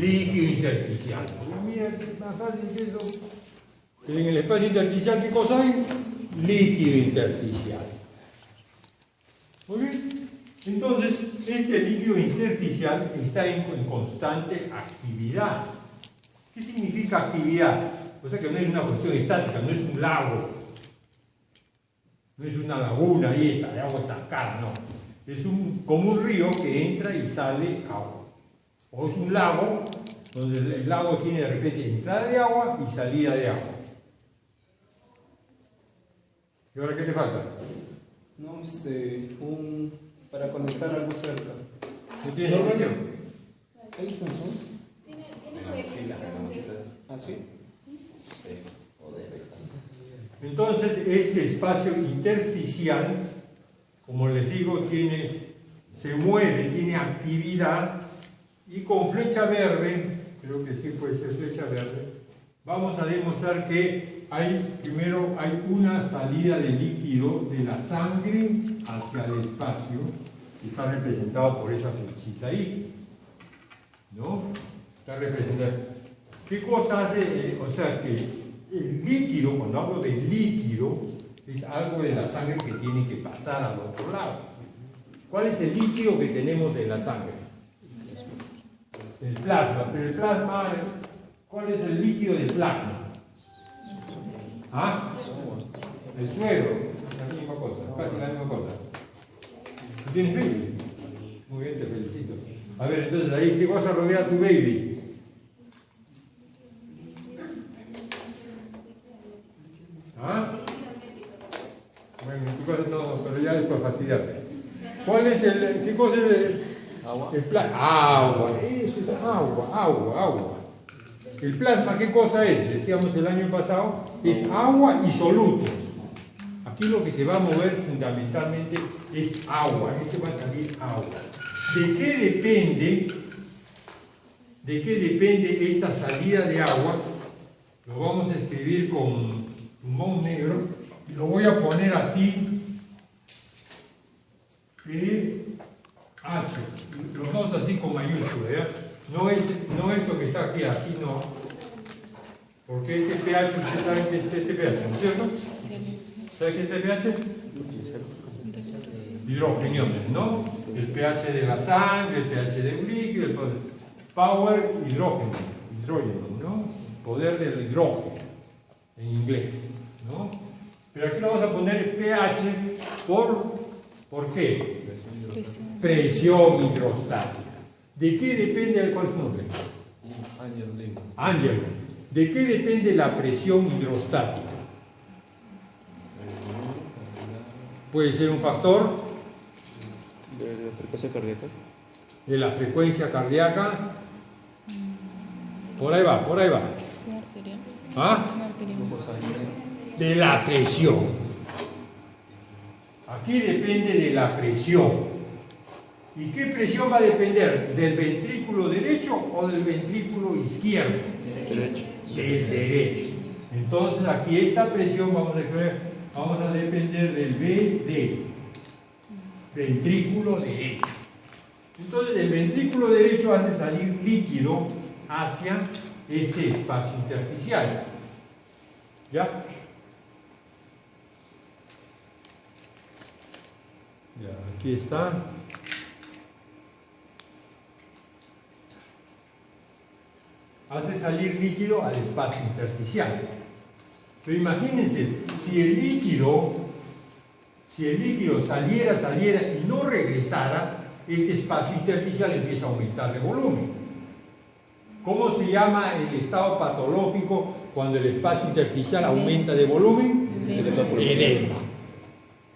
líquido intersticial. Mira, más fácil que eso. En el espacio intersticial, ¿qué cosa hay? Líquido intersticial. Muy bien. Entonces, este líquido intersticial está en constante actividad. ¿Qué significa actividad? O sea que no es una cuestión estática, no es un lago, no es una laguna ahí está, de agua estancada, no. Es como un río que entra y sale agua. O es un lago, donde el lago tiene de repente entrada de agua y salida de agua. ¿Y ahora qué te falta? No, para conectar algo cerca. ¿No tienes extensión? ¿Qué extensión? Tiene conexión. ¿Ah, sí? Entonces, este espacio intersticial, como les digo, se mueve, tiene actividad, y con flecha verde, creo que sí puede ser flecha verde, vamos a demostrar que primero hay una salida de líquido de la sangre hacia el espacio, que está representado por esa flechita ahí, ¿no? Está representado. ¿Qué cosa hace? O sea que el líquido, cuando hablo de líquido, es algo de la sangre que tiene que pasar al otro lado. ¿Cuál es el líquido que tenemos en la sangre? El plasma. Pero el plasma, ¿cuál es el líquido del plasma? ¿Ah? El suero. La misma cosa, casi la misma cosa. ¿Tú tienes baby? Muy bien, te felicito. A ver, entonces ahí, ¿qué cosa rodea a tu baby? ¿Ah? Bueno, en tu caso no, pero ya es por fastidiarte. ¿Cuál es qué cosa es Agua. el plasma? Agua, eso es agua. El plasma, ¿qué cosa es? Decíamos el año pasado, es agua y solutos. Aquí lo que se va a mover fundamentalmente es agua, este va a salir agua. ¿De qué depende esta salida de agua? Lo vamos a escribir con plumón negro y lo voy a poner así, H, los dos así con mayúscula, ¿ya? No esto que está aquí, así no, porque este pH, ustedes saben que es este pH, ¿no es cierto? Sí. ¿Saben qué es este pH? Hidrogeniones, ¿no? El pH de la sangre, el pH de un líquido, el power hidrógeno, ¿no? Poder del hidrógeno, en inglés, ¿no? Pero aquí lo vamos a poner pH ¿por qué? Presión hidrostática. ¿De qué depende cuál es tu nombre? Ángelo. ¿De qué depende la presión hidrostática? Puede ser un factor de la frecuencia cardíaca. De la frecuencia cardíaca. Por ahí va. Sí, arterial. ¿Ah? Sí, arterial. De la presión. Aquí depende de la presión. ¿Y qué presión va a depender? ¿Del ventrículo derecho o del ventrículo izquierdo? Derecho. Del derecho. Entonces aquí esta presión vamos a depender del VD, ventrículo derecho. Entonces el ventrículo derecho hace salir líquido hacia este espacio intersticial. ¿Ya? Ya, aquí está. Hace salir líquido al espacio intersticial. Pero imagínense, si el líquido saliera y no regresara, este espacio intersticial empieza a aumentar de volumen. ¿Cómo se llama el estado patológico cuando el espacio intersticial aumenta de volumen? Edema.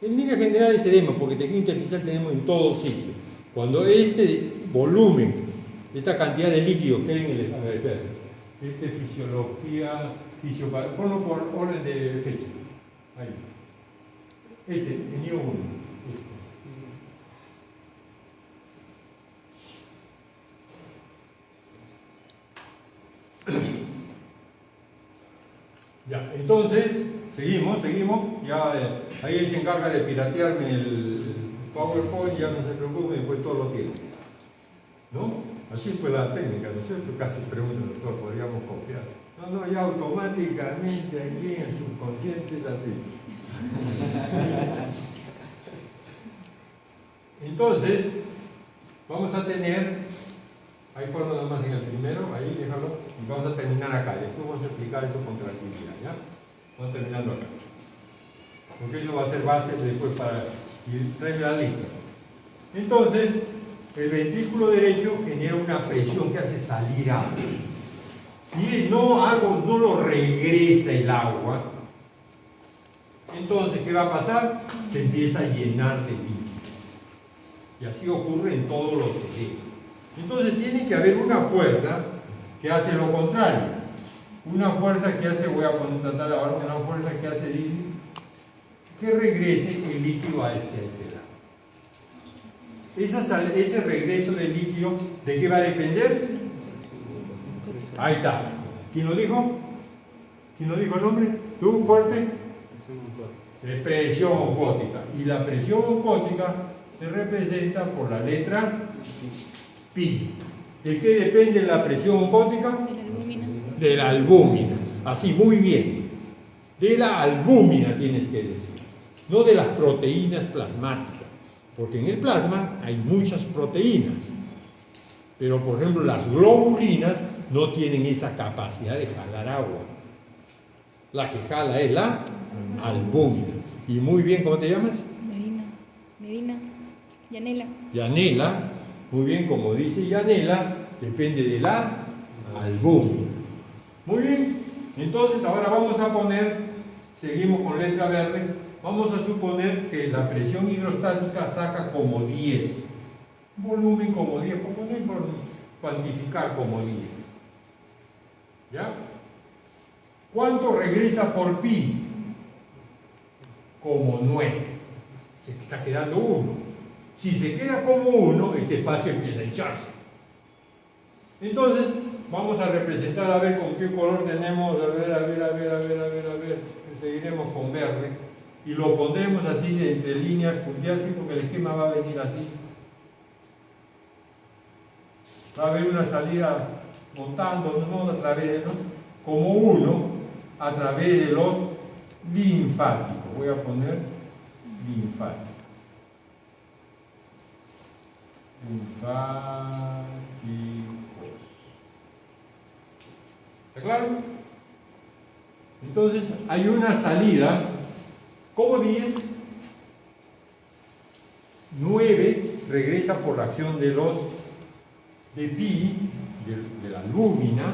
En línea general es edema, porque tejido intersticial tenemos en todos sitios. Cuando este volumen, esta cantidad de líquidos que hay en el... A ver, espérate. Fisiología, ponlo por orden de fecha. Ahí. En I1. Ya, entonces, seguimos. Ya ahí él se encarga de piratearme el PowerPoint, ya no se preocupe, después todo lo tiene. ¿No? Así fue la técnica, ¿no es cierto? Casi pregunta, doctor, podríamos copiar. No, ya automáticamente aquí en el subconsciente es así. Entonces, vamos a tener, ahí ponlo nada más en el primero, ahí déjalo, y vamos a terminar acá. Después vamos a explicar eso con tranquilidad, ¿ya? Vamos terminando acá. Porque eso va a ser base después para ir traer la lista. Entonces, el ventrículo derecho genera una presión que hace salir agua. Si algo no lo regresa el agua, entonces, ¿qué va a pasar? Se empieza a llenar de líquido. Y así ocurre en todos los cerebros. Entonces, tiene que haber una fuerza que hace lo contrario. Una fuerza que hace, voy a tratar ahora, una fuerza que hace que regrese el líquido a este lado. Ese regreso del líquido, ¿de qué va a depender? Ahí está. ¿Quién lo dijo? ¿Quién lo dijo el nombre? ¿Tú, fuerte? De presión osmótica. Y la presión osmótica se representa por la letra pi. ¿De qué depende la presión osmótica? De la albúmina. Así, muy bien. De la albúmina tienes que decir. No de las proteínas plasmáticas. Porque en el plasma hay muchas proteínas. Pero, por ejemplo, las globulinas no tienen esa capacidad de jalar agua. La que jala es la albúmina. Y muy bien, ¿cómo te llamas? Medina. Yanela. Yanela. Muy bien, como dice Yanela, depende de la albúmina. Muy bien. Entonces, ahora vamos a poner, seguimos con letra verde, vamos a suponer que la presión hidrostática saca como 10. Volumen como 10, como no por cuantificar como 10. ¿Ya? ¿Cuánto regresa por pi? Como 9. Se está quedando 1. Si se queda como 1, este espacio empieza a hincharse. Entonces, vamos a representar, a ver con qué color tenemos, a ver. Seguiremos con verde. Y lo pondremos así de entre líneas punteadas, porque el esquema va a venir así. Va a haber una salida montando, no a través de, como 1 a través de los linfáticos. Voy a poner linfáticos. ¿Está claro? Entonces hay una salida, como 10, 9 regresa por la acción de pi, de la albúmina,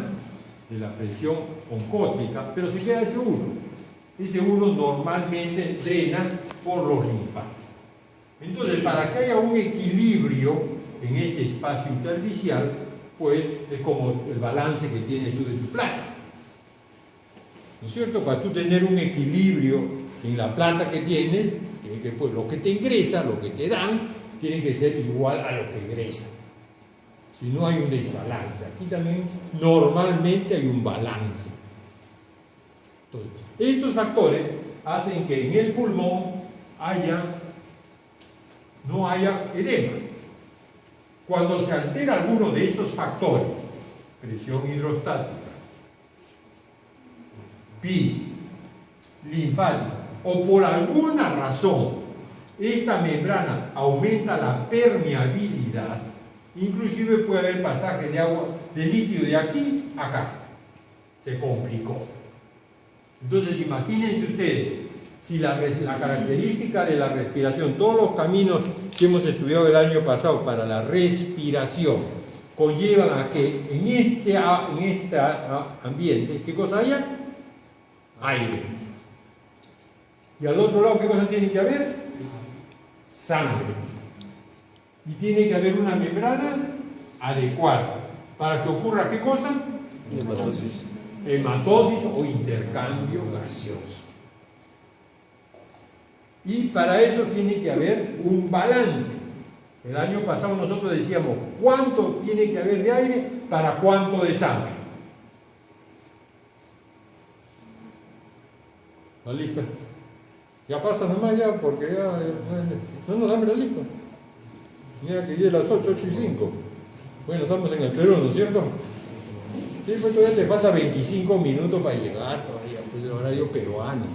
de la presión oncótica, pero se queda ese 1. Ese 1 normalmente drena por los linfáticos. Entonces, para que haya un equilibrio en este espacio intersticial, pues es como el balance que tienes tú de tu plata. ¿No es cierto? Para tú tener un equilibrio en la plata que tienes, pues, lo que te ingresa, lo que te dan, tiene que ser igual a lo que ingresa. Si no hay un desbalance. Aquí también normalmente hay un balance. Entonces, estos factores hacen que en el pulmón no haya edema. Cuando se altera alguno de estos factores, presión hidrostática, pi, linfática, o por alguna razón esta membrana aumenta la permeabilidad, inclusive puede haber pasaje de agua, de líquido de aquí a acá. Se complicó. Entonces imagínense ustedes, si la característica de la respiración, todos los caminos que hemos estudiado el año pasado para la respiración, conllevan a que en este ambiente, ¿qué cosa haya? Aire. Y al otro lado, ¿qué cosa tiene que haber? Sangre. Y tiene que haber una membrana adecuada. ¿Para que ocurra qué cosa? Hematosis o intercambio gaseoso. Y para eso tiene que haber un balance. El año pasado nosotros decíamos, ¿cuánto tiene que haber de aire para cuánto de sangre? ¿La lista? Ya pasa nomás ya, porque ya no, dame la lista. Mira que ya las 8, 8 y 5. Bueno, estamos en el Perú, ¿no es cierto? Sí, pues todavía te falta 25 minutos para llegar todavía, pues el horario peruano.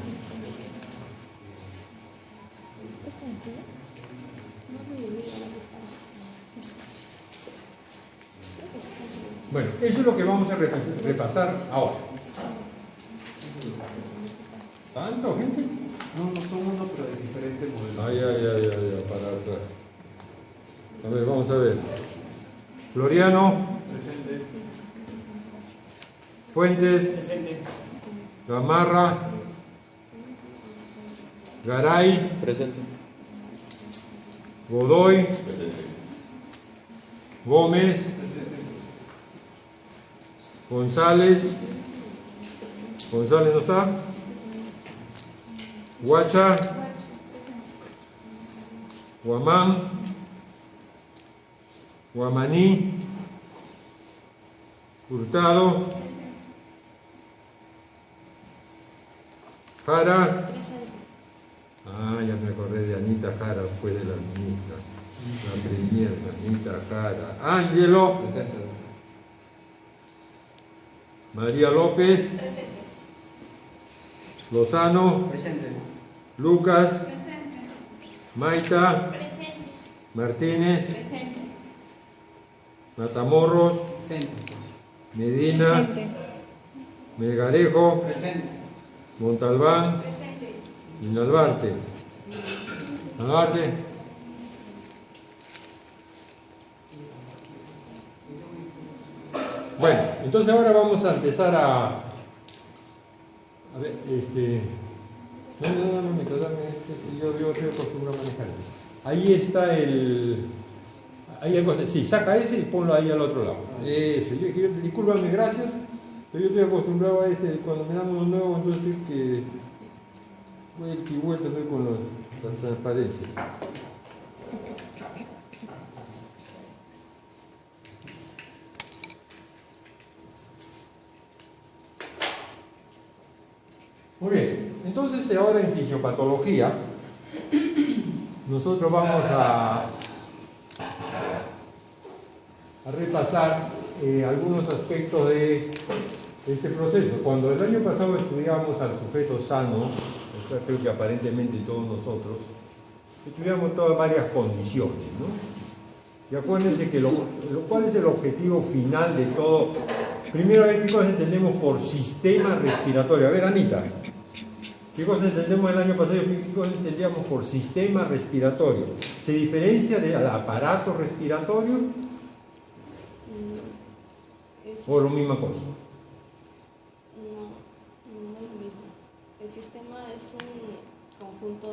Bueno, eso es lo que vamos a repasar ahora. ¿Tanto, gente? No son uno, pero de diferente modelo. Ay, para atrás. A ver, vamos a ver. Floriano. Presente. Fuentes. Presente. Gamarra. Garay. Presente. Godoy. Gómez. Presente. González. González no está. Huacha. Guamán. Guamaní. Hurtado. Jara. Ah, ya me acordé de Anita Jara, después de la ministra. La premier, Anita Jara. Ángelo. Presente. María López. Lozano. Presente. Lucas. Presente. Maita. Presente. Martínez. Presente. Matamoros. Presente. Medina. Presente. Melgarejo. Presente. Montalbán. Presente. Y Nalbarte. Nalbarte. Bueno, entonces ahora vamos a empezar a ver, no, me yo estoy acostumbrado a manejar. Ahí está ahí algo, sí, saca ese y ponlo ahí al otro lado. Eso, discúlpame, gracias, pero yo estoy acostumbrado a cuando me dan uno nuevo, entonces estoy que vuelta y vuelta, estoy con las transparencias. Muy bien, entonces ahora en fisiopatología nosotros vamos a repasar algunos aspectos de este proceso. Cuando el año pasado estudiamos al sujeto sano, o sea, creo que aparentemente todos nosotros, estudiamos todas varias condiciones, ¿no? Y acuérdense que ¿cuál es el objetivo final de todo? Primero, a ver qué cosas entendemos por sistema respiratorio. A ver, Anita, ¿qué cosas entendemos el año pasado y qué cosas entendíamos por sistema respiratorio? ¿Se diferencia del aparato respiratorio? ¿O la misma cosa? No es lo mismo. El sistema es un conjunto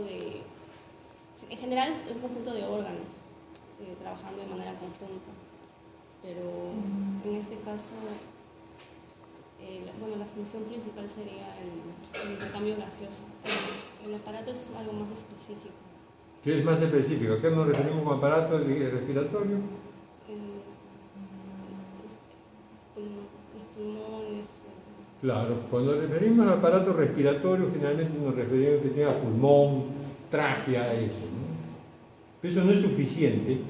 en general es un conjunto de órganos trabajando de manera conjunta, pero en este caso, la función principal sería el intercambio gaseoso. El aparato es algo más específico. ¿Qué es más específico? ¿A qué nos referimos con aparato respiratorio? Los pulmones. Claro, cuando nos referimos al aparato respiratorio, generalmente nos referimos que tenga pulmón, tráquea, eso, ¿no? Pero eso no es suficiente,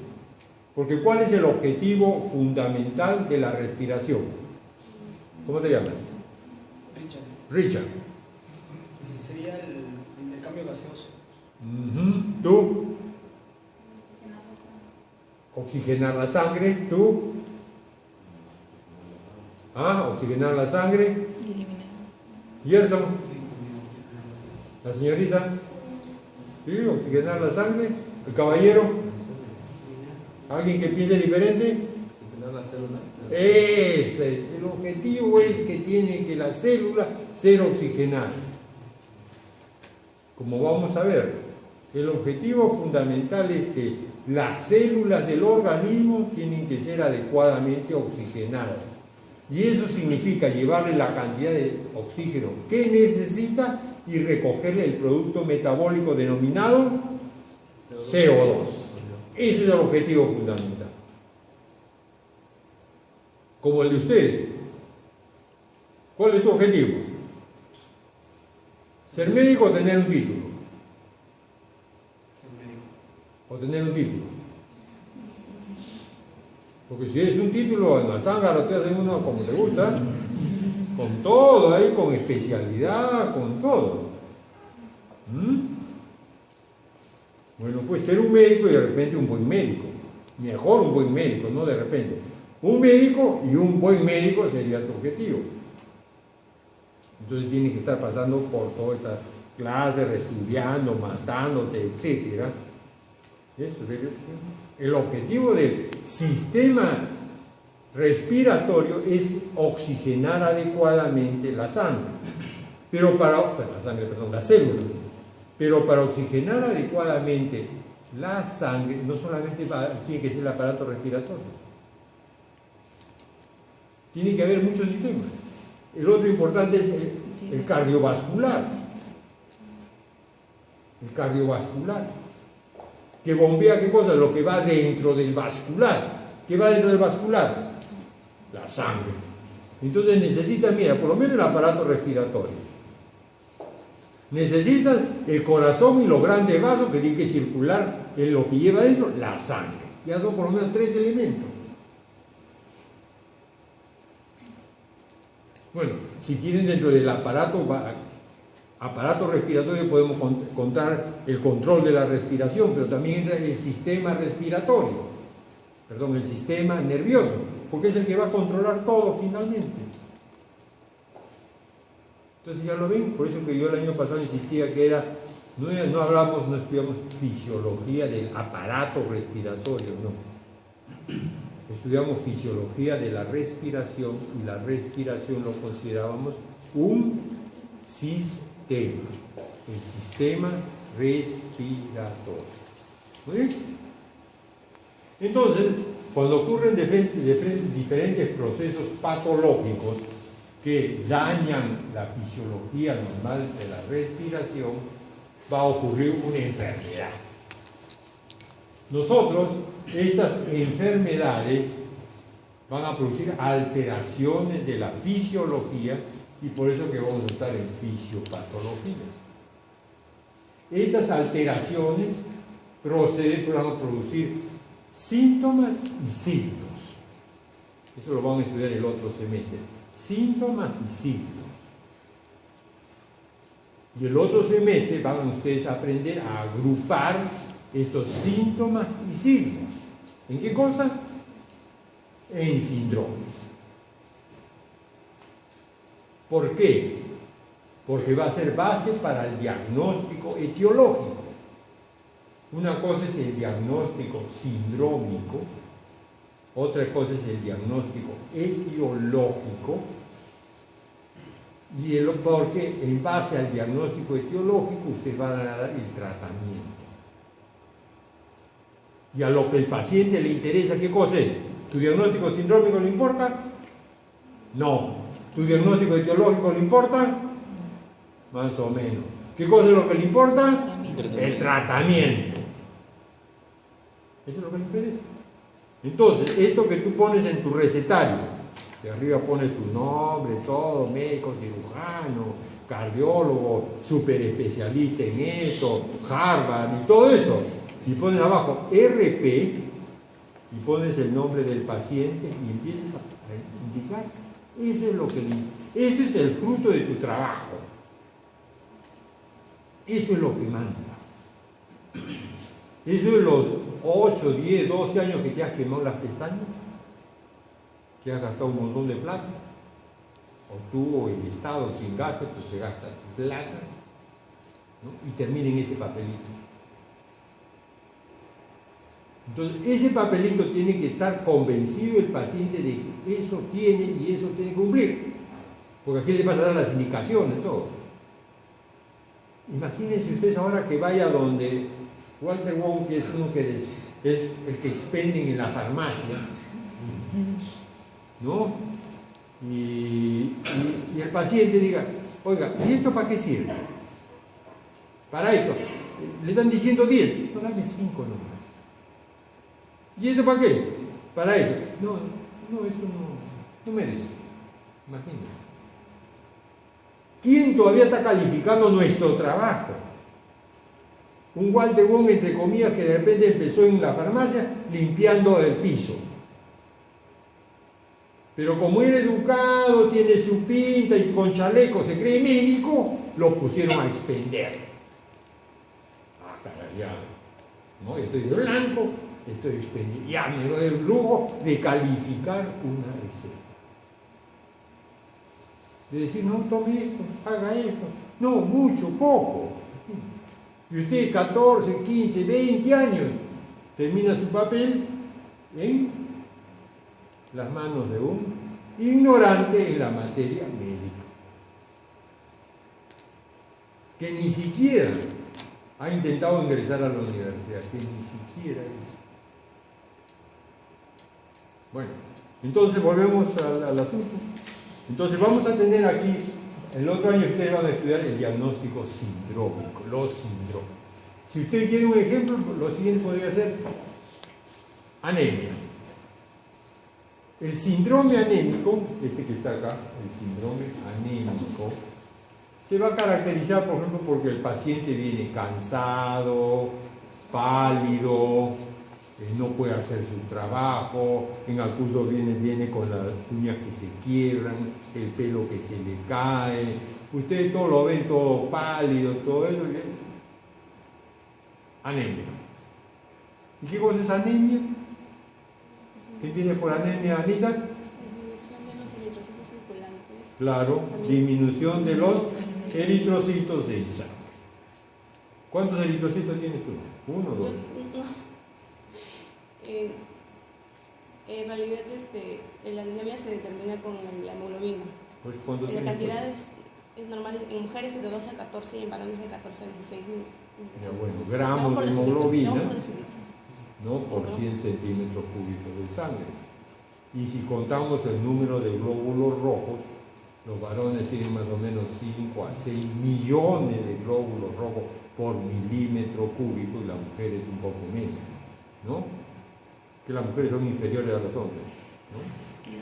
porque ¿cuál es el objetivo fundamental de la respiración? ¿Cómo te llamas? Richard. Sería el intercambio gaseoso. ¿Tú? Oxigenar la sangre. ¿Tú? Oxigenar la sangre. Y eliminar. Gerson. La señorita. ¿Sí? Oxigenar la sangre. El caballero. ¿Alguien que piense diferente? Ese es. El objetivo es que tiene que la célula ser oxigenada. Como vamos a ver, el objetivo fundamental es que las células del organismo tienen que ser adecuadamente oxigenadas. Y eso significa llevarle la cantidad de oxígeno que necesita y recogerle el producto metabólico denominado CO2. Ese es el objetivo fundamental. Como el de ustedes. ¿Cuál es tu objetivo? ¿Ser médico o tener un título? O tener un título. Porque si es un título en la zángara, te hacen uno como te gusta, con todo ahí, con especialidad, con todo. Bueno, puede ser un médico y de repente un buen médico. Mejor un buen médico, no de repente. Un médico y un buen médico sería tu objetivo. Entonces tienes que estar pasando por todas estas clases, estudiando, matándote, etc. Eso sería el objetivo del sistema respiratorio, es oxigenar adecuadamente la sangre. Las células. Pero para oxigenar adecuadamente la sangre, no solamente tiene que ser el aparato respiratorio. Tiene que haber muchos sistemas. El otro importante es el cardiovascular. El cardiovascular. Que bombea, ¿qué cosa? Lo que va dentro del vascular. ¿Qué va dentro del vascular? La sangre. Entonces necesitan, mira, por lo menos el aparato respiratorio. Necesitan el corazón y los grandes vasos que tienen que circular en lo que lleva dentro, la sangre. Ya son por lo menos 3 elementos. Bueno, si tienen dentro del aparato respiratorio podemos contar el control de la respiración, pero también entra el sistema respiratorio, el sistema nervioso, porque es el que va a controlar todo finalmente. Entonces ya lo ven, por eso que yo el año pasado insistía que no estudiamos fisiología del aparato respiratorio, no. Estudiamos fisiología de la respiración y la respiración lo considerábamos un sistema, el sistema respiratorio. ¿Muy bien? Entonces, cuando ocurren diferentes procesos patológicos que dañan la fisiología normal de la respiración, va a ocurrir una enfermedad. Nosotros, estas enfermedades van a producir alteraciones de la fisiología y por eso que vamos a estar en fisiopatología. Estas alteraciones van a producir síntomas y signos. Eso lo vamos a estudiar el otro semestre. Síntomas y signos. Y el otro semestre van ustedes a aprender a agrupar estos síntomas y signos. ¿En qué cosa? En síndromes. ¿Por qué? Porque va a ser base para el diagnóstico etiológico. Una cosa es el diagnóstico sindrómico, otra cosa es el diagnóstico etiológico, porque en base al diagnóstico etiológico ustedes van a dar el tratamiento. Y a lo que el paciente le interesa, ¿qué cosa es? ¿Tu diagnóstico sindrómico le importa? No. ¿Tu diagnóstico etiológico le importa? Más o menos. ¿Qué cosa es lo que le importa? El tratamiento. Eso es lo que le interesa. Entonces, esto que tú pones en tu recetario, que arriba pones tu nombre, todo, médico, cirujano, cardiólogo, super especialista en esto, Harvard y todo eso, y pones abajo RP y pones el nombre del paciente y empiezas a indicar. Eso es el fruto de tu trabajo. Eso es lo que manda. Eso es los 8, 10, 12 años que te has quemado las pestañas, que has gastado un montón de plata, o tú o el Estado, quien gaste, pues se gasta plata, ¿no? Y termina en ese papelito. Entonces, ese papelito tiene que estar convencido el paciente de que eso tiene y eso tiene que cumplir, porque aquí le vas a dar las indicaciones, todo. Imagínense ustedes ahora que vaya donde Walter Wong, que es uno que es el que expenden en la farmacia, ¿no? Y el paciente diga, oiga, ¿y esto para qué sirve? Para esto. Le están diciendo 10, no, dame 5 nomás. ¿Y esto para qué? Para eso. No, eso no merece. Imagínense. ¿Quién todavía está calificando nuestro trabajo? Un Walter Wong, entre comillas, que de repente empezó en la farmacia limpiando el piso. Pero como era educado, tiene su pinta y con chaleco se cree médico, lo pusieron a expender. Ah, caray, ya. No, estoy de blanco, estoy expendiendo. Ya me doy el lujo de calificar una receta. De decir, no, tome esto, haga esto. No, mucho, poco. Y usted 14, 15, 20 años termina su papel en las manos de un ignorante en la materia médica, que ni siquiera ha intentado ingresar a la universidad, que ni siquiera eso. Bueno, entonces volvemos al asunto. Entonces vamos a tener aquí, el otro año ustedes van a estudiar el diagnóstico sindrómico, los síndromes. Si usted quiere un ejemplo, lo siguiente podría ser anemia. El síndrome anémico, este que está acá, el síndrome anémico, se va a caracterizar, por ejemplo, porque el paciente viene cansado, pálido, no puede hacer su trabajo, en algunos viene con las uñas que se quiebran, el pelo que se le cae, ustedes todo lo ven todo pálido, todo eso, anemia. ¿Y qué cosa es anemia? ¿Qué tiene por anemia, Anita? Disminución de los eritrocitos circulantes. Claro, También. disminución de los eritrocitos en sangre. ¿Cuántos eritrocitos tienes tú? ¿Uno o dos? No. En realidad, la anemia se determina con la hemoglobina. Pues, ¿cuánto La tienes tú? cantidad es normal en mujeres de 12 a 14 y en varones de 14 a 16 mil. Ya, bueno, gramos de hemoglobina, no por Ajá. 100 centímetros cúbicos de sangre. Y si contamos el número de glóbulos rojos, los varones tienen más o menos 5 a 6 millones de glóbulos rojos por milímetro cúbico y las mujeres un poco menos, ¿no? Que las mujeres son inferiores a los hombres, ¿no?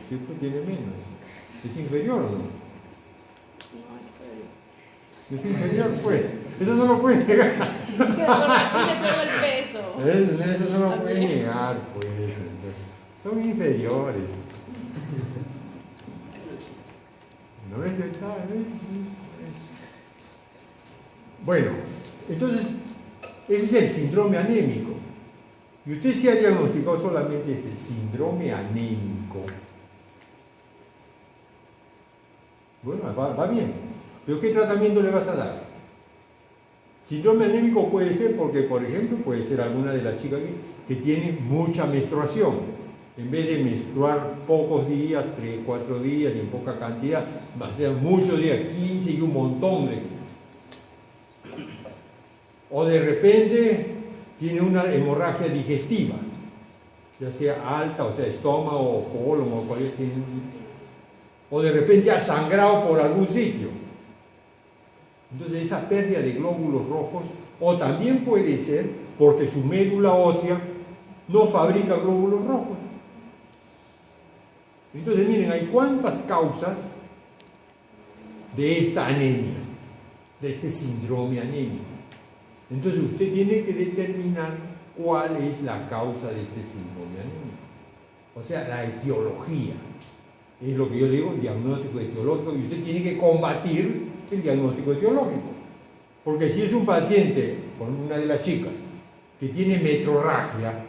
Siempre tiene menos. ¿Es inferior o no? No, Es inferior, pues. Eso no lo puede negar. es que de acuerdo al peso. Eso no lo puede También. negar, pues. Son inferiores. ¿No ves que está? ¿Ves? Bueno, entonces, ese es el síndrome anémico. Y usted se ha diagnosticado solamente este síndrome anémico. Bueno, va bien. ¿Pero qué tratamiento le vas a dar? Síndrome anémico puede ser porque, por ejemplo, puede ser alguna de las chicas que tiene mucha menstruación. En vez de menstruar pocos días, 3, 4 días y en poca cantidad, va a ser muchos días, 15 y un montón de... O de repente tiene una hemorragia digestiva, ya sea alta, o sea, estómago o colon o cualquier... O de repente ha sangrado por algún sitio. Entonces esa pérdida de glóbulos rojos, o también puede ser porque su médula ósea no fabrica glóbulos rojos. Entonces miren, hay cuántas causas de esta anemia, de este síndrome anémico. Entonces usted tiene que determinar cuál es la causa de este síndrome anémico. O sea, la etiología. Es lo que yo le digo, diagnóstico etiológico, y usted tiene que combatir el diagnóstico etiológico. Porque si es un paciente, por una de las chicas, que tiene metrorragia,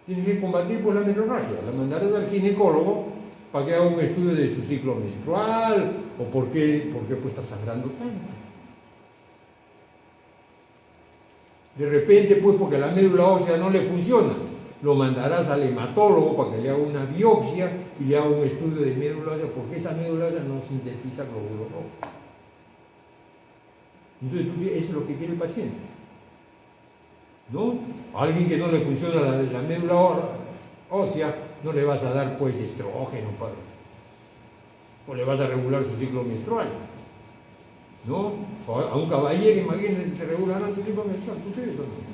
tiene que combatir por la metrorragia. La mandarás al ginecólogo para que haga un estudio de su ciclo menstrual, o por qué pues está sangrando tanto. De repente, pues porque la médula ósea no le funciona, lo mandarás al hematólogo para que le haga una biopsia y le haga un estudio de médula ósea, porque esa médula ósea no sintetiza glóbulos rojos. Entonces, eso es lo que quiere el paciente, ¿no? A alguien que no le funciona la médula ósea, no le vas a dar pues estrógeno o le vas a regular su ciclo menstrual, ¿no? A un caballero, imagínate, te regularán tu ciclo menstrual, ¿tú crees o no?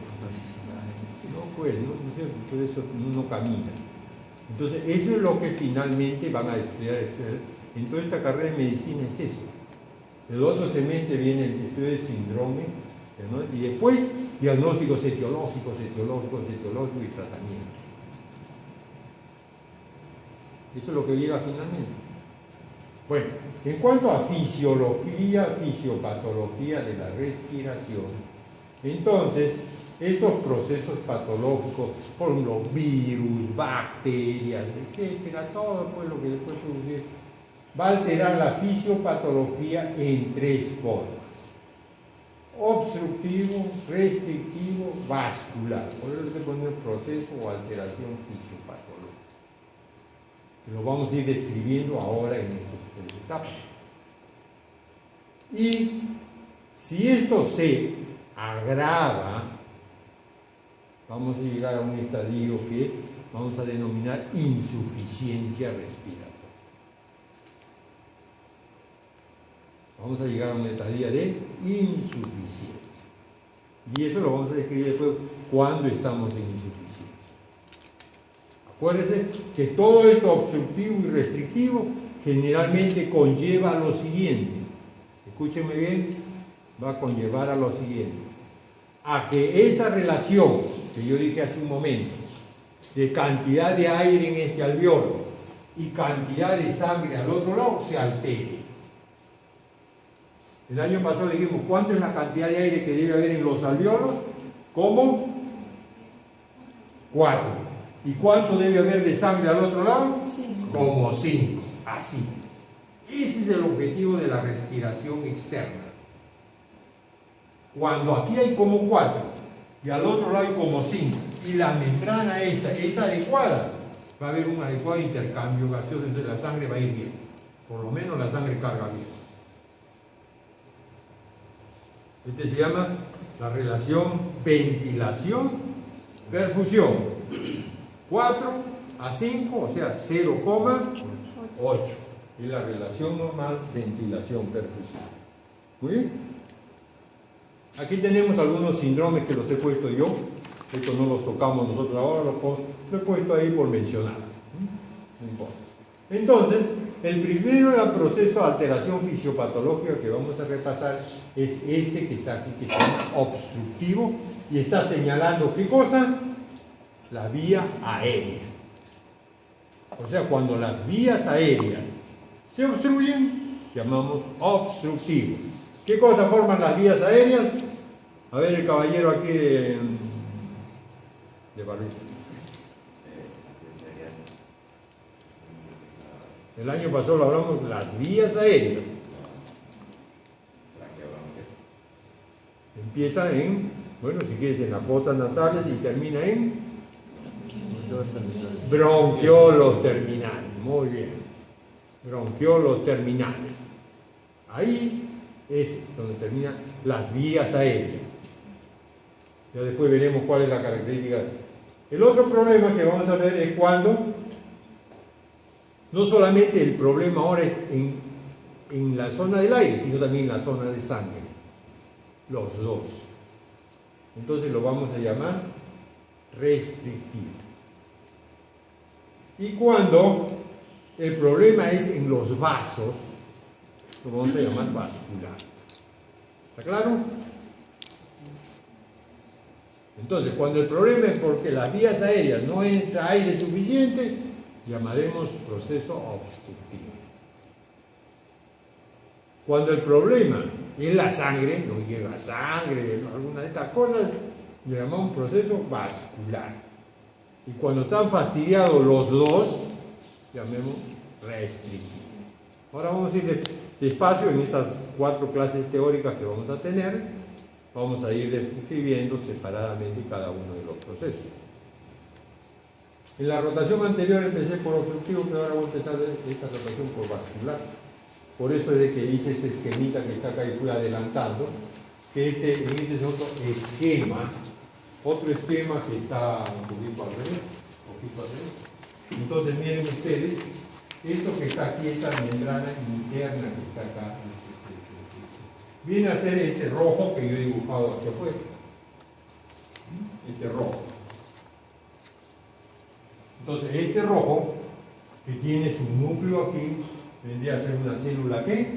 No, pues, ¿no es cierto? Por eso no camina. Entonces, eso es lo que finalmente van a estudiar en toda esta carrera de medicina, es eso. El otro semestre viene el estudio de síndrome, ¿no? Y después diagnósticos etiológicos y tratamiento. Eso es lo que llega finalmente. Bueno, en cuanto a fisiología, fisiopatología de la respiración, entonces, estos procesos patológicos, por ejemplo, virus, bacterias, etcétera, todo pues, lo que después produce, va a alterar la fisiopatología en tres formas: obstructivo, restrictivo, vascular. Por eso se pone el proceso o alteración fisiopatológica. Lo vamos a ir describiendo ahora en estas tres etapas. Y si esto se agrava, vamos a llegar a un estadio que vamos a denominar insuficiencia respiratoria. Vamos a llegar a una estadio de insuficiencia. Y eso lo vamos a describir después cuando estamos en insuficiencia. Acuérdense que todo esto obstructivo y restrictivo generalmente conlleva lo siguiente. Escúchenme bien, va a conllevar a lo siguiente: a que esa relación que yo dije hace un momento de cantidad de aire en este alveolo y cantidad de sangre al otro lado se altere. El año pasado dijimos, ¿cuánto es la cantidad de aire que debe haber en los alveolos? ¿Cómo? 4. ¿Y cuánto debe haber de sangre al otro lado? 5. Como 5. Así. Ese es el objetivo de la respiración externa. Cuando aquí hay como 4 y al otro lado hay como 5 y la membrana esta es adecuada, va a haber un adecuado intercambio gaseoso, entonces la sangre va a ir bien. Por lo menos la sangre carga bien. Este se llama la relación ventilación-perfusión. 4 a 5, o sea 0,8. Y la relación normal ventilación-perfusión. Muy bien. Aquí tenemos algunos síndromes que los he puesto yo. Estos no los tocamos nosotros ahora, los he puesto ahí por mencionar. No importa. Entonces, el primero proceso de alteración fisiopatológica que vamos a repasar es este que está aquí, que se llama obstructivo, y está señalando ¿qué cosa? La vía aérea. O sea, cuando las vías aéreas se obstruyen, llamamos obstructivo. ¿Qué cosa forman las vías aéreas? A ver el caballero aquí de barbita. El año pasado lo hablamos, las vías aéreas. Empieza en, bueno, si quieres, en las fosas nasales y termina en bronquiolos terminales. Muy bien. Bronquiolos terminales. Ahí es donde terminan las vías aéreas. Ya después veremos cuál es la característica. El otro problema que vamos a ver es cuando no solamente el problema ahora es en la zona del aire, sino también en la zona de sangre. Los dos. Entonces lo vamos a llamar restrictivo. Y cuando el problema es en los vasos, lo vamos a llamar vascular. ¿Está claro? Entonces, cuando el problema es porque las vías aéreas no entra aire suficiente, llamaremos proceso obstructivo. Cuando el problema es la sangre, no llega sangre, alguna de estas cosas, le llamamos proceso vascular. Y cuando están fastidiados los dos, llamemos restrictivo. Ahora vamos a ir despacio en estas 4 clases teóricas que vamos a tener. Vamos a ir describiendo separadamente cada uno de los procesos. En la rotación anterior empecé por obstructivo, pero ahora voy a empezar esta rotación por vascular. Por eso es de que hice este esquemita que está acá y fui adelantando, que en este es otro esquema que está un poquito al revés. Entonces miren ustedes, esto que está aquí, esta membrana interna que está acá, viene a ser este rojo que yo he dibujado hacia afuera. Este rojo. Entonces, este rojo, que tiene su núcleo aquí, vendría a ser una célula ¿qué?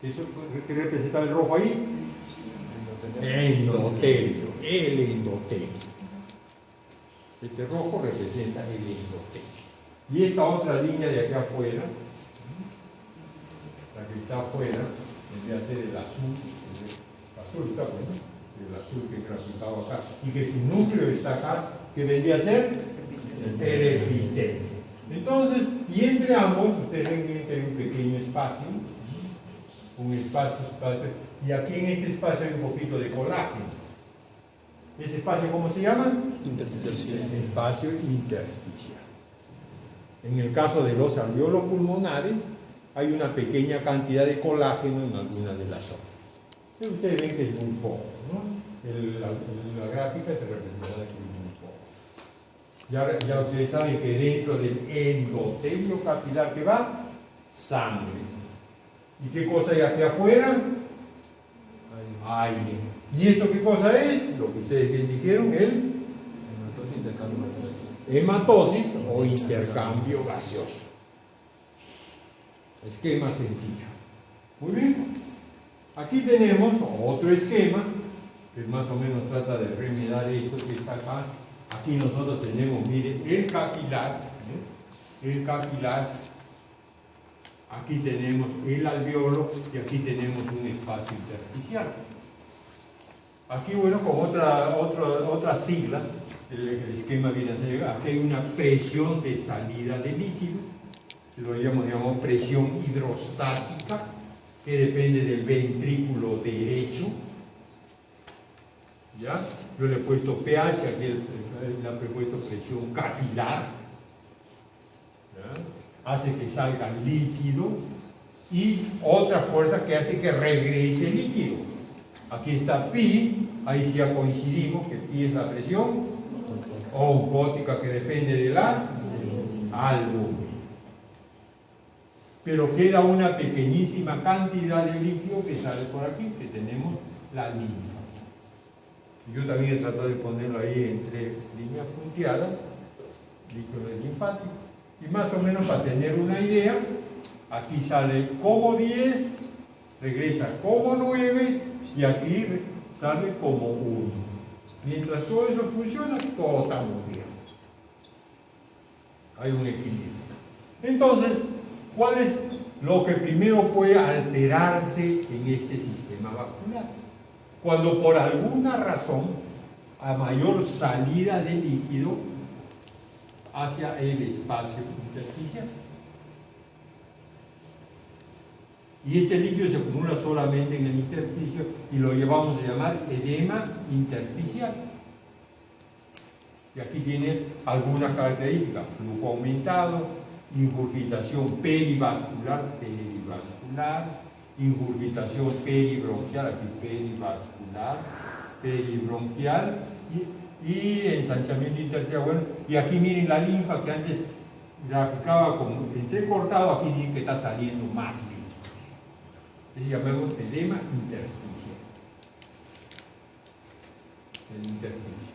¿Qué representa el rojo ahí? Endotelio, el endotelio. Este rojo representa el endotelio. Y esta otra línea de aquí afuera, la que está afuera, tendría que ser el azul, está bueno, el azul que he graficado acá, y que su núcleo está acá, que vendría a ser el epitelio. Entonces, y entre ambos, ustedes ven que hay un pequeño espacio, y aquí en este espacio hay un poquito de colágeno. ¿Ese espacio cómo se llama? Intersticial. Espacio intersticial. En el caso de los alveolos pulmonares, hay una pequeña cantidad de colágeno en algunas de las zonas. Pero ustedes ven que es muy poco, ¿no? La gráfica te representa que es muy poco. Ya ustedes saben que dentro del endotelio capilar que va, sangre. ¿Y qué cosa hay aquí afuera? Aire. ¿Y esto qué cosa es? Lo que ustedes bien dijeron, el hematosis o intercambio gaseoso. Esquema sencillo. Muy bien. Aquí tenemos otro esquema que más o menos trata de remediar esto que está acá. Aquí nosotros tenemos, miren, el capilar. Aquí tenemos el alveolo y aquí tenemos un espacio intersticial. Aquí, bueno, con otra sigla, el esquema viene a ser, aquí hay una presión de salida de líquido, que lo llamamos presión hidrostática, que depende del ventrículo derecho. ¿Ya? Yo le he puesto pH, aquí le he puesto presión capilar. ¿Ya? Hace que salga líquido, y otra fuerza que hace que regrese líquido. Aquí está pi, ahí sí ya coincidimos que pi es la presión oncótica, que depende de la albúmina. Pero queda una pequeñísima cantidad de líquido que sale por aquí, que tenemos la linfa. Yo también he tratado de ponerlo ahí entre líneas punteadas, líquido linfático. Y más o menos para tener una idea, aquí sale como 10, regresa como 9 y aquí sale como 1. Mientras todo eso funciona, todo está muy bien. Hay un equilibrio. Entonces, ¿cuál es lo que primero puede alterarse en este sistema vascular? Cuando por alguna razón, a mayor salida de líquido hacia el espacio intersticial. Y este líquido se acumula solamente en el intersticio y lo llevamos a llamar edema intersticial. Y aquí tiene algunas características: flujo aumentado, ingurgitación perivascular, ingurgitación peribronquial, aquí peribronquial, y ensanchamiento intersticial. Bueno, y aquí miren la linfa que antes graficaba como entrecortado, aquí dice que está saliendo más líquido. Le llamamos edema intersticial. El intersticio.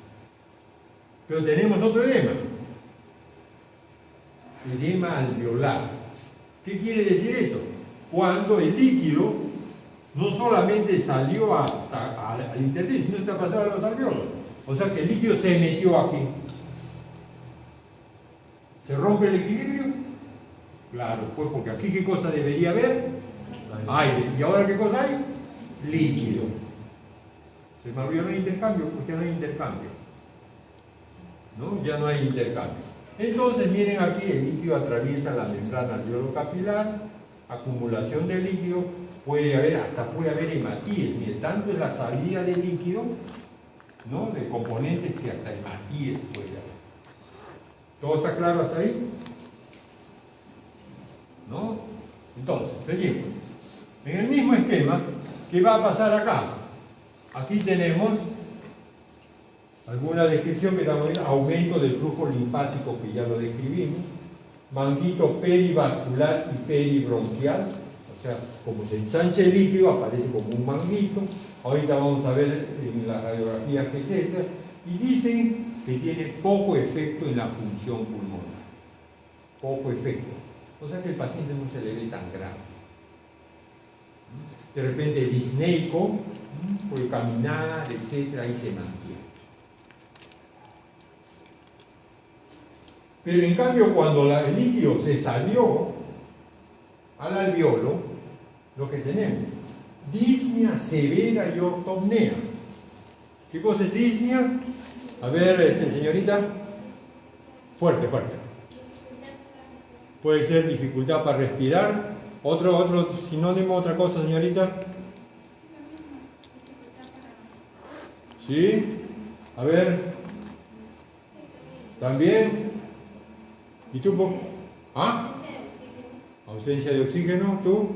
Pero tenemos otro edema. Edema alveolar. ¿Qué quiere decir esto? Cuando el líquido no solamente salió hasta al intersticio, sino está pasado a los alveolos. O sea que el líquido se metió aquí. ¿Se rompe el equilibrio? Claro, pues porque aquí ¿qué cosa debería haber? Aire. ¿Y ahora qué cosa hay? Líquido. Se me olvidó el intercambio, porque ya no hay intercambio. ¿No? Ya no hay intercambio. Entonces, miren aquí, el líquido atraviesa la membrana alveolo-capilar, acumulación de líquido, puede haber hematíes. Miren, tanto en la salida de líquido, ¿no?, de componentes, que hasta hematíes puede haber. ¿Todo está claro hasta ahí? ¿No? Entonces, seguimos. En el mismo esquema, ¿qué va a pasar acá? Aquí tenemos alguna descripción que damos: aumento del flujo linfático, que ya lo describimos, manguito perivascular y peribronquial, o sea, como se ensancha el líquido, aparece como un manguito. Ahorita vamos a ver en las radiografías qué es esta, y dicen que tiene poco efecto en la función pulmonar. Poco efecto. O sea que el paciente no se le ve tan grave. De repente el disneico, puede caminar, etcétera, y se mantiene. Pero en cambio, cuando el líquido se salió al alveolo, lo que tenemos, disnea severa y ortopnea. ¿Qué cosa es disnea? A ver, señorita. Fuerte, fuerte. Puede ser dificultad para respirar. Otro sinónimo, otra cosa, señorita. ¿Sí? A ver. ¿También? ¿Y tú? ¿Ah? Ausencia de oxígeno. ¿Tú?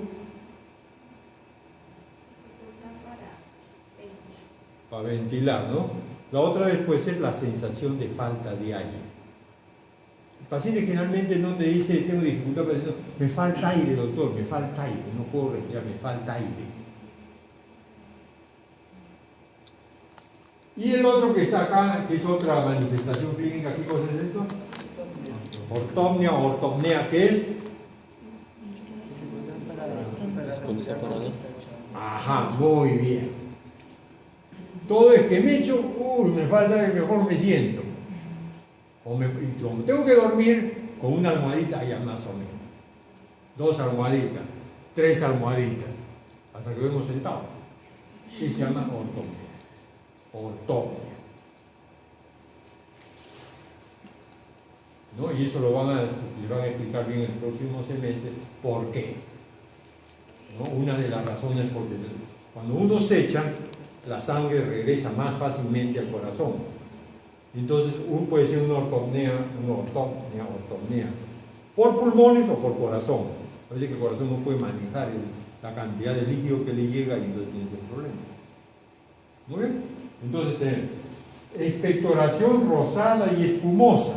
Para ventilar, ¿no? La otra vez puede ser la sensación de falta de aire. El paciente generalmente no te dice, tengo dificultad para decir, me falta aire, doctor, me falta aire, no puedo respirar, me falta aire. Y el otro que está acá, que es otra manifestación clínica, ¿qué cosa es esto? Ortopnea, ortopnea, ¿qué es? Cuando está parado. Ajá, muy bien. Todo es que me echo, me falta aire, mejor me siento. Y como tengo que dormir, con una almohadita ya más o menos. 2 almohaditas, 3 almohaditas, hasta que vemos sentado. Y se llama ortopnea. Ortopnea. ¿No? Y eso le van a explicar bien el próximo semestre por qué. ¿No? Una de las razones porque cuando uno se echa, la sangre regresa más fácilmente al corazón. Entonces, puede ser una ortopnea, por pulmones o por corazón. Parece que el corazón no puede manejar la cantidad de líquido que le llega y entonces tiene ese problema. Muy bien. Entonces tenemos expectoración rosada y espumosa.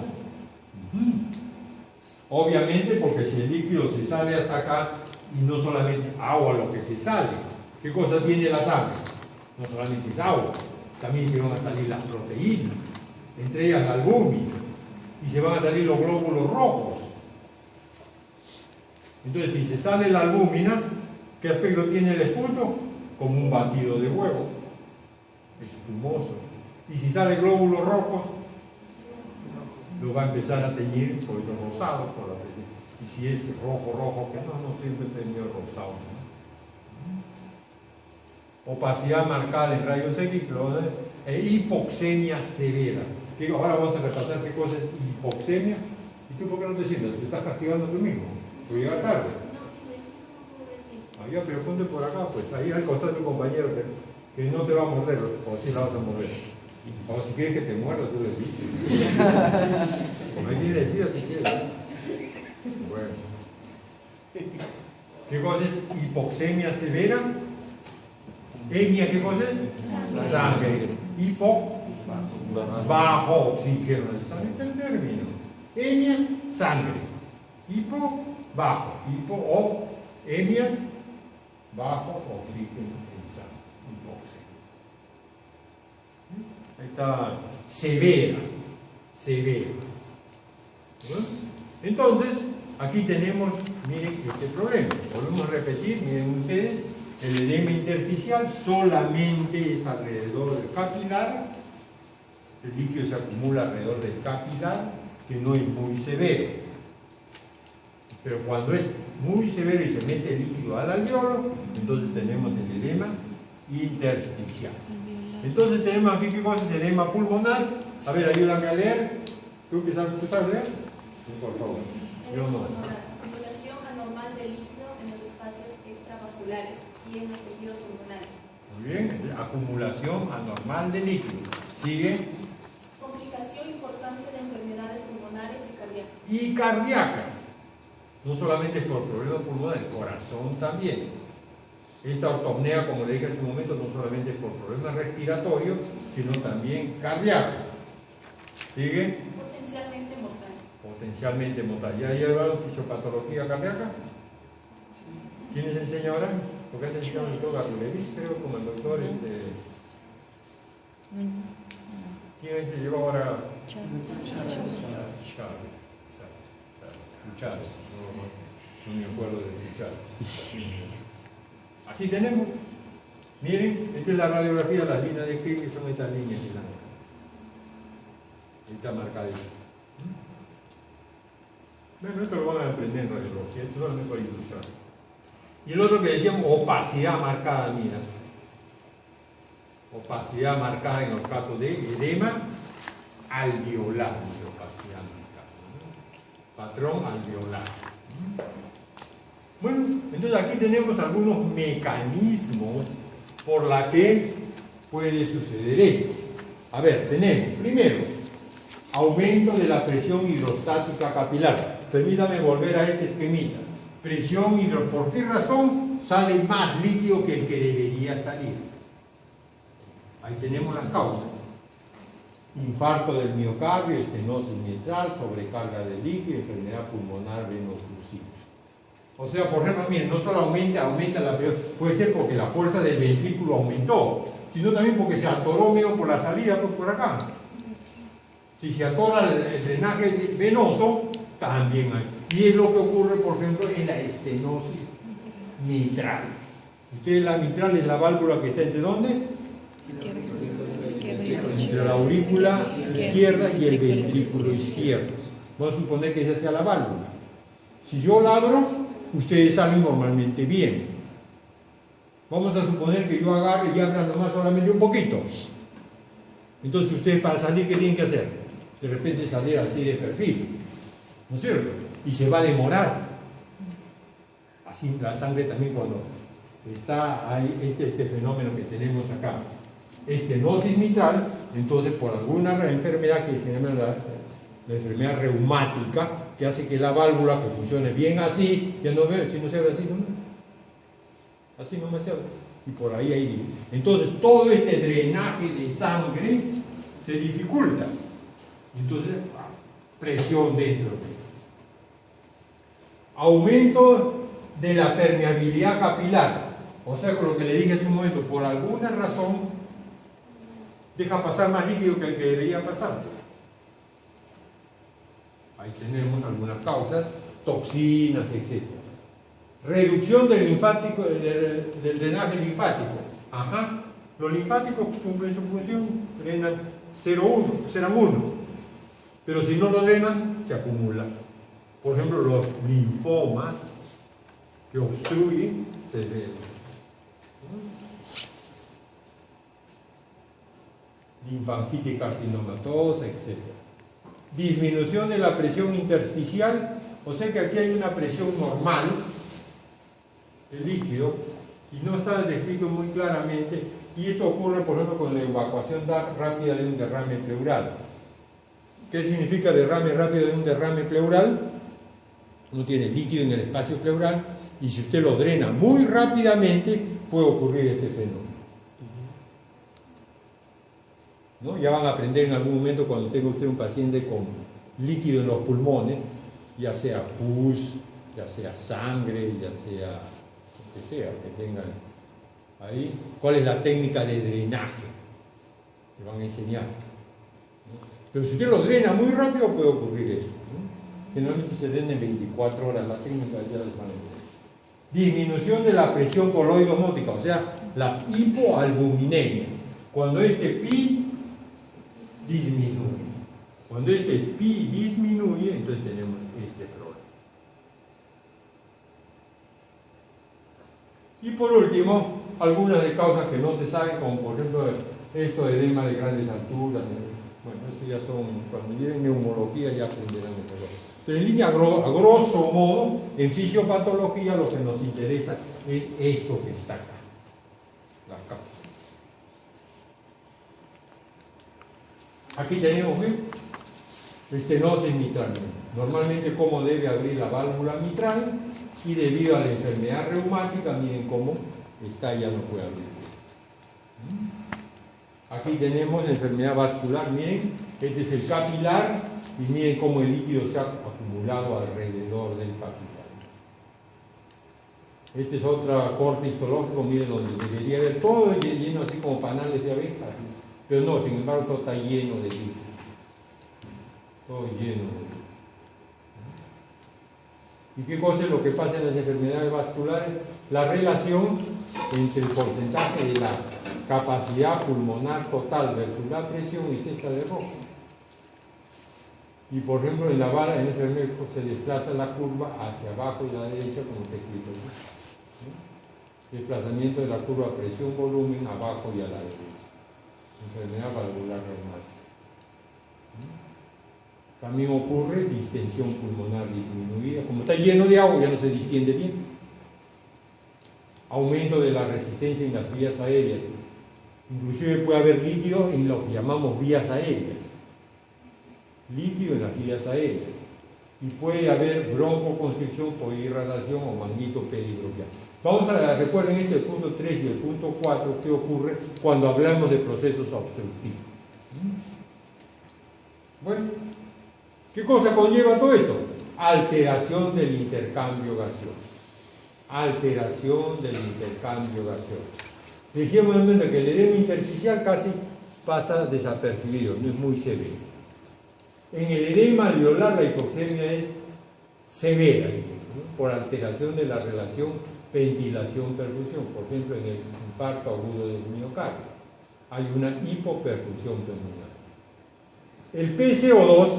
Obviamente porque si el líquido se sale hasta acá y no solamente agua lo que se sale. ¿Qué cosa tiene la sangre? No solamente es agua, también se van a salir las proteínas, entre ellas la albúmina, y se van a salir los glóbulos rojos. Entonces, si se sale la albúmina, ¿qué aspecto tiene el esputo? Como un batido de huevo, espumoso. Y si sale glóbulos rojos, lo va a empezar a teñir por eso rosado, por la presión. Y si es rojo, que no siempre teñido rosado, ¿no? Opacidad marcada en rayos X, e hipoxemia severa. Ahora vamos a repasar qué cosa es hipoxemia. ¿Y tú por qué no te sientas? Te estás castigando tú mismo. Tú llegas tarde. No, si me siento no puedo ver bien. Ya, pero ponte por acá, pues ahí al costado de tu compañero que no te va a morder, o si la vas a morder. O si quieres que te muerda, tú le dices. Como ahí tiene decida si quieres. Bueno. ¿Qué cosa es hipoxemia severa? Emia, ¿qué cosa es? Sangre. Hipo, bajo oxígeno. ¿Sabes el término? Emia, sangre. Hipo, bajo. Hipo o emia, bajo oxígeno en sangre. Hipoxemia. Ahí está, severa. Severa. ¿No? Entonces, aquí tenemos, miren este problema. Volvemos a repetir, miren ustedes. El edema intersticial solamente es alrededor del capilar, el líquido se acumula alrededor del capilar, que no es muy severo. Pero cuando es muy severo y se mete el líquido al alveolo, entonces tenemos el edema intersticial. Entonces tenemos aquí, ¿qué cosa es edema pulmonar? A ver, ayúdame a leer. ¿Tú sabes leer? Sí, por favor. Yo no. Acumulación anormal de líquido en los espacios extravasculares y en los tejidos pulmonares. Muy bien, acumulación anormal de líquido. Sigue. Complicación importante de enfermedades pulmonares y cardíacas. Y cardíacas. No solamente por problemas pulmonares, el corazón también. Esta ortopnea, como le dije hace un momento, no solamente es por problemas respiratorios, sino también cardíacos. ¿Sigue? Potencialmente mortal. Potencialmente mortal. ¿Ya llevaron fisiopatología cardíaca? ¿Quién les enseña ahora? Porque antes enseñaba el doctor Garulevis, creo, como el doctor ¿Quién se llevó ahora? Chávez. No me acuerdo de Chávez. Aquí tenemos. Miren, esta es la radiografía, las líneas de P, que son estas líneas. Ahí está marcadita. Bueno, esto lo van a aprender en radiología, esto solamente para ilustrar. Y el otro que decíamos, opacidad marcada, mira. Opacidad marcada en los casos de edema alveolar, opacidad marcada, ¿no? Patrón alveolar. Bueno, entonces aquí tenemos algunos mecanismos por la que puede suceder esto. A ver, tenemos, primero, aumento de la presión hidrostática capilar. Permítame volver a este esquemita. Presión hidrostática. ¿Por qué razón sale más líquido que el que debería salir? Ahí tenemos las causas. Infarto del miocardio, estenosis mitral, sobrecarga de líquido, enfermedad pulmonar veno-oclusiva. O sea, por ejemplo, miren, no solo aumenta la presión, puede ser porque la fuerza del ventrículo aumentó, sino también porque se atoró medio por la salida, por acá. Si se atora el drenaje venoso, también hay. Y es lo que ocurre, por ejemplo, en la estenosis mitral. Ustedes, la mitral es la válvula que está entre ¿dónde? Entre la aurícula izquierda y el ventrículo izquierdo. Vamos a suponer que esa sea la válvula. Si yo la abro, ustedes salen normalmente bien. Vamos a suponer que yo agarre y abra nomás solamente un poquito. Entonces ustedes para salir, ¿qué tienen que hacer? De repente salir así de perfil, ¿no es cierto? Y se va a demorar. Así la sangre también cuando está ahí este fenómeno que tenemos acá, estenosis mitral, entonces por alguna enfermedad que se llama la enfermedad reumática, que hace que la válvula que funcione bien así, ya no ve, si no se abre así, no, así no me se abre, y por ahí hay. Entonces todo este drenaje de sangre se dificulta, entonces presión dentro. Aumento de la permeabilidad capilar, o sea, con lo que le dije hace un momento, por alguna razón deja pasar más líquido que el que debería pasar. Ahí tenemos algunas causas, toxinas, etc. Reducción del linfático, del drenaje linfático. Ajá. Los linfáticos cumplen su función, drenan 0,1, pero si no lo drenan, se acumula. Por ejemplo, los linfomas que obstruyen se ven. Linfangitis carcinomatosa, etc. Disminución de la presión intersticial, o sea que aquí hay una presión normal del líquido y no está descrito muy claramente, y esto ocurre por ejemplo con la evacuación rápida de un derrame pleural. ¿Qué significa derrame rápido de un derrame pleural? Uno tiene líquido en el espacio pleural y si usted lo drena muy rápidamente puede ocurrir este fenómeno. ¿No? Ya van a aprender en algún momento cuando tenga usted un paciente con líquido en los pulmones, ya sea pus, ya sea sangre, ya sea lo que sea que tengan ahí, cuál es la técnica de drenaje que van a enseñar. ¿No? Pero si usted lo drena muy rápido puede ocurrir eso, ¿no? Generalmente se drena en 24 horas, la técnica ya les van a entender. Disminución de la presión coloidosmótica, o sea, las hipoalbuminemias. Cuando este pi disminuye. Cuando este pi disminuye, entonces tenemos este problema. Y por último, algunas de causas que no se saben, como por ejemplo esto de edema de grandes alturas. Bueno, eso ya son, cuando lleven neumología ya aprenderán esas cosas. Pero en línea, a grosso modo, en fisiopatología lo que nos interesa es esto que está acá, las causas. Aquí tenemos, ¿ven? Estenosis mitral. Normalmente cómo debe abrir la válvula mitral, y debido a la enfermedad reumática, miren cómo está, ya no puede abrir. Aquí tenemos la enfermedad vascular, miren, este es el capilar, y miren cómo el líquido se ha acumulado alrededor del capilar. Este es otro corte histológico, miren donde debería haber todo lleno así como panales de abejas. Pero no, sin embargo, todo está lleno de líquido. Todo lleno de líquido. ¿Y qué cosa es lo que pasa en las enfermedades vasculares? La relación entre el porcentaje de la capacidad pulmonar total versus la presión es esta de rojo. Y por ejemplo en la vara, en el enfermero, se desplaza la curva hacia abajo y a la derecha, como está escrito aquí. ¿Sí? Desplazamiento de la curva presión-volumen abajo y a la derecha. Enfermedad valvular reumática. También ocurre distensión pulmonar disminuida. Como está lleno de agua, ya no se distiende bien. Aumento de la resistencia en las vías aéreas. Inclusive puede haber líquido en lo que llamamos vías aéreas. Líquido en las vías aéreas. Y puede haber broncoconstricción por irradiación o magnetopelibroquial. Vamos a recuerden el punto 3 y el punto 4, qué ocurre cuando hablamos de procesos obstructivos. Bueno, ¿qué cosa conlleva todo esto? Alteración del intercambio gaseoso. Alteración del intercambio gaseoso. Dijimos que el edema intersticial casi pasa desapercibido, no es muy severo. En el edema alveolar la hipoxemia es severa, ¿no? Por alteración de la relación ventilación-perfusión. Por ejemplo, en el infarto agudo del miocardio hay una hipoperfusión pulmonar. El PCO2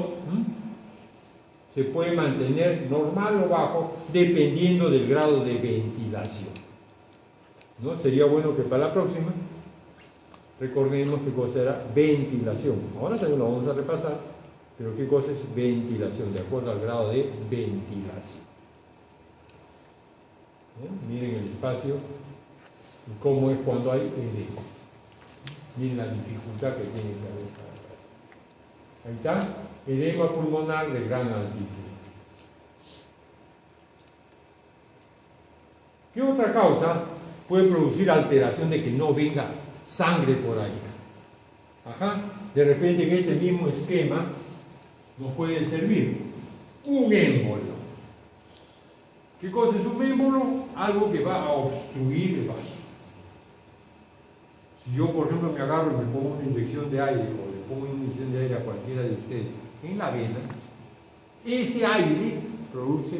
se puede mantener normal o bajo dependiendo del grado de ventilación, ¿no? Sería bueno que para la próxima recordemos qué cosa era ventilación. Ahora también lo vamos a repasar, pero qué cosa es ventilación, de acuerdo al grado de ventilación. Miren el espacio y cómo es cuando hay edema. Miren la dificultad que tiene que haber. Ahí está, edema pulmonar de gran altitud. ¿Qué otra causa puede producir alteración de que no venga sangre por ahí? Ajá, de repente en este mismo esquema nos puede servir un émbolo. ¿Qué cosa es un émbolo? Algo que va a obstruir el vaso. Si yo, por ejemplo, me agarro y me pongo una inyección de aire, o le pongo una inyección de aire a cualquiera de ustedes en la vena, ese aire produce,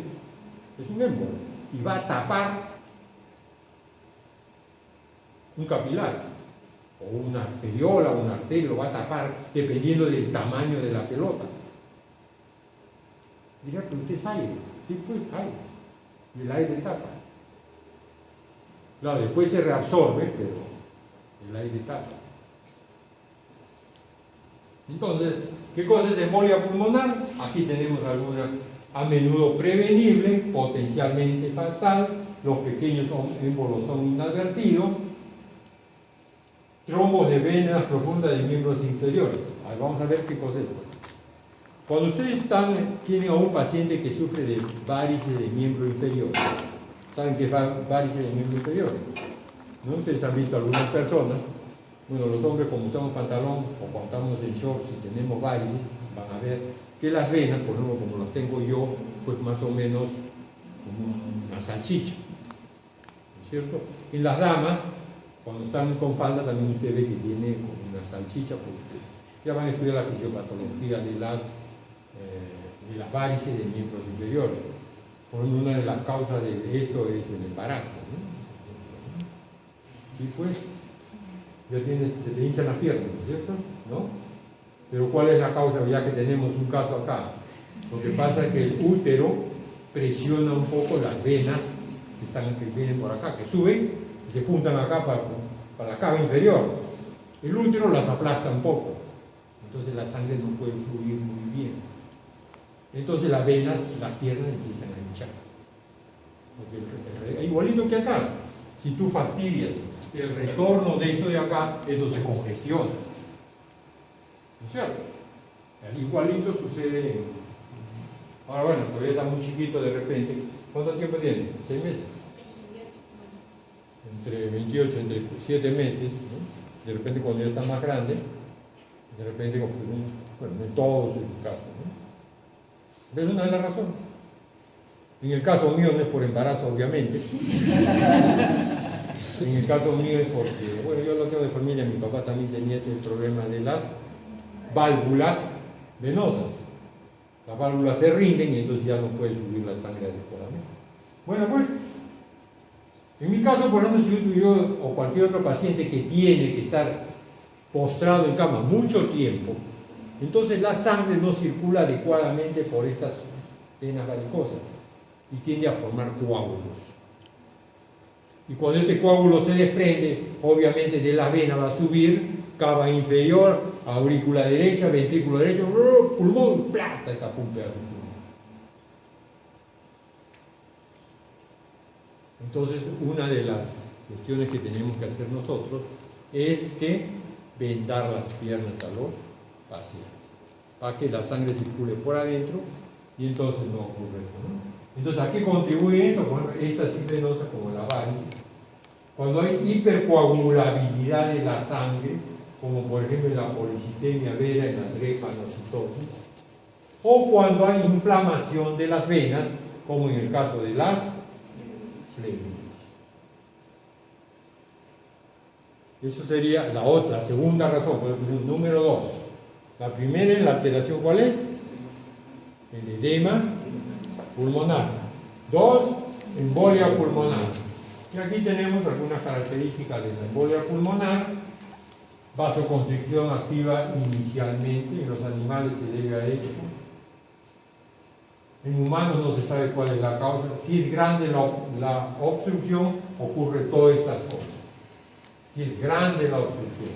es un émbolo, y va a tapar un capilar, o una arteriola, o una arteria, lo va a tapar dependiendo del tamaño de la pelota. Dirá, pero usted es aire. Sí, pues, aire. Y el aire tapa. Claro, después se reabsorbe, pero el aire tapa. Entonces, ¿qué cosa es embolia pulmonar? Aquí tenemos alguna, a menudo prevenible, potencialmente fatal. Los pequeños émbolos son inadvertidos. Trombos de venas profundas de miembros inferiores. Ahí vamos a ver qué cosa es. Cuando ustedes tienen a un paciente que sufre de varices de miembro inferior, ¿saben qué es varices de miembro inferior? ¿No? Ustedes han visto a algunas personas, bueno, los hombres como usamos pantalón o cuando estamos en shorts y tenemos varices, van a ver que las venas, por ejemplo, como las tengo yo, pues más o menos como una salchicha, ¿no es cierto? En las damas, cuando están con falda, también usted ve que tiene como una salchicha, porque ya van a estudiar la fisiopatología de las varices de miembros inferiores. Por ejemplo, una de las causas de esto es el embarazo, ¿no? Sí, pues, ya se te hinchan las piernas, ¿no es cierto? ¿No? Pero ¿cuál es la causa? Ya que tenemos un caso acá. Lo que pasa es que el útero presiona un poco las venas que vienen por acá, que suben y se juntan acá para la cava inferior. El útero las aplasta un poco, entonces la sangre no puede fluir muy bien. Entonces las venas, las piernas empiezan a hincharse. Igualito que acá, si tú fastidias el retorno de esto de acá, esto se congestiona. ¿No es cierto? Igualito sucede. Ahora bueno, todavía está muy chiquito de repente. ¿Cuánto tiempo tiene? 6 meses. Entre 28, entre 7 meses, ¿no? De repente cuando ya está más grande, de repente, bueno, en todos los casos, ¿no? ¿Ves una de las razones? En el caso mío no es por embarazo, obviamente. En el caso mío es porque, bueno, yo lo tengo de familia, mi papá también tenía el problema de las válvulas venosas. Las válvulas se rinden y entonces ya no puede subir la sangre adecuadamente. Bueno, pues, en mi caso, por ejemplo, si yo o cualquier otro paciente que tiene que estar postrado en cama mucho tiempo, Entonces la sangre no circula adecuadamente por estas venas varicosas y tiende a formar coágulos. Y cuando este coágulo se desprende, obviamente de la vena va a subir, cava inferior, aurícula derecha, ventrículo derecho, pulmón y plata, esta pumpa de pulmón. Entonces, una de las cuestiones que tenemos que hacer nosotros es que vendar las piernas a los pacientes, para que la sangre circule por adentro y entonces no ocurre esto, ¿no? Entonces, ¿a qué contribuye esto? Bueno, esta es venosa como la varice. Cuando hay hipercoagulabilidad de la sangre, como por ejemplo en la policitemia vera, en la drepanocitosis, o cuando hay inflamación de las venas, como en el caso de las flebititis. Eso sería la segunda razón, número 2. La primera es la alteración, ¿cuál es? El edema pulmonar. 2, embolia pulmonar. Y aquí tenemos algunas características de la embolia pulmonar. Vasoconstricción activa inicialmente, en los animales se debe a esto. En humanos no se sabe cuál es la causa. Si es grande la obstrucción, ocurre todas estas cosas. Si es grande la obstrucción,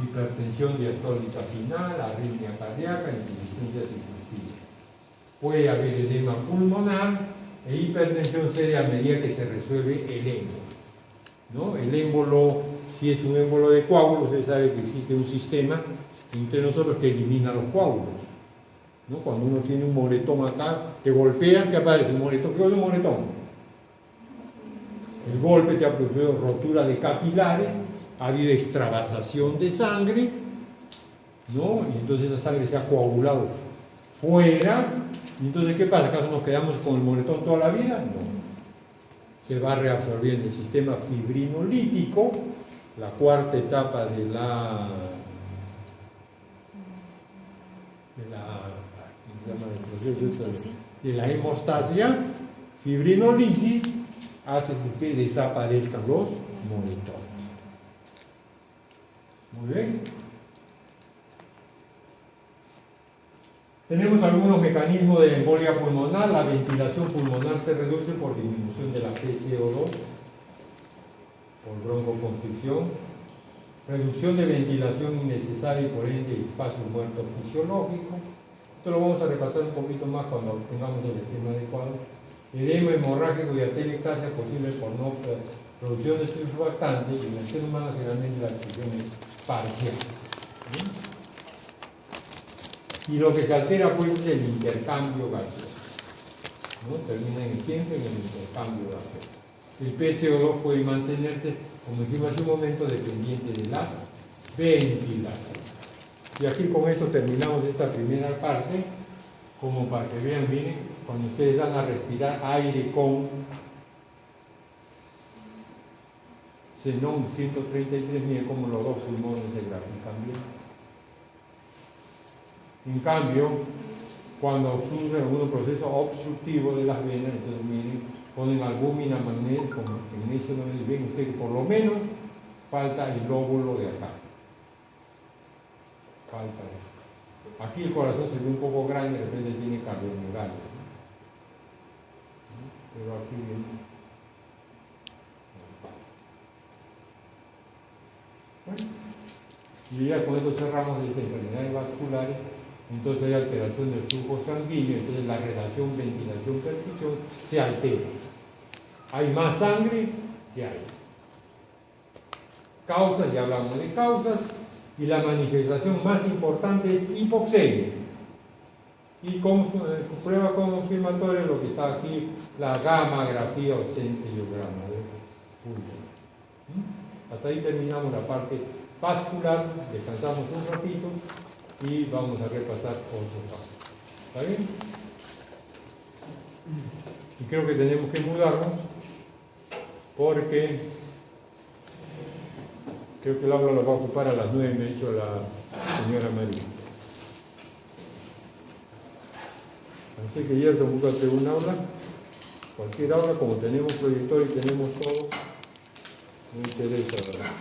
hipertensión diastólica final, arritmia cardíaca, insuficiencia circulativa. Puede haber edema pulmonar e hipertensión seria a medida que se resuelve el émbolo, ¿no? El émbolo, si es un émbolo de coágulos, se sabe que existe un sistema entre nosotros que elimina los coágulos, ¿no? Cuando uno tiene un moretón acá, te golpean, ¿qué aparece? Un moretón. ¿Qué es un moretón? El golpe se ha producido rotura de capilares, ha habido extravasación de sangre, ¿no? Y entonces esa sangre se ha coagulado fuera. Y entonces, ¿qué pasa? ¿Acaso nos quedamos con el moretón toda la vida? No. Se va reabsorbiendo el sistema fibrinolítico, la cuarta etapa de la hemostasia, fibrinolisis, hace que desaparezcan los moretones. Muy bien. Tenemos algunos mecanismos de embolia pulmonar. La ventilación pulmonar se reduce por disminución de la PCO2, por broncoconstricción, reducción de ventilación innecesaria y por ende espacio muerto fisiológico. Esto lo vamos a repasar un poquito más cuando tengamos el esquema adecuado. Edema hemorrágico y atelectasia posible por no producción de surfactante, y en el ser humano generalmente la exclusión es parcial. ¿Sí? Y lo que se altera pues es el intercambio gaseoso, ¿no? Termina siempre en el intercambio gaseoso. El PCO2 puede mantenerse, como dijimos hace un momento, dependiente de la ventilación. Y aquí con esto terminamos esta primera parte, como para que vean, miren, cuando ustedes van a respirar aire con xenón 133, miren cómo los dos pulmones se grafican bien. En cambio, cuando ocurre algún proceso obstructivo de las venas, entonces miren, ponen albúmina, magnesio, magnesio, ven ustedes que por lo menos falta el lóbulo de acá. Falta eso. Aquí el corazón se ve un poco grande, de repente tiene cardiomegalia, ¿no? Pero aquí viene. Bueno, y ya con esto cerramos estas enfermedades vasculares. Entonces hay alteración del flujo sanguíneo, entonces la relación ventilación-perfusión se altera. Hay más sangre que aire. Causas, ya hablamos de causas, y la manifestación más importante es hipoxemia. Y como prueba confirmatoria lo que está aquí, la gammagrafía o centellograma de pulmón. Hasta ahí terminamos la parte vascular, descansamos un ratito y vamos a repasar otro paso. ¿Está bien? Y creo que tenemos que mudarnos porque creo que el aula lo va a ocupar a las 9, me ha dicho la señora María. Así que ya búscate un aula, cualquier aula, como tenemos proyector y tenemos todo, me interesa, ¿verdad?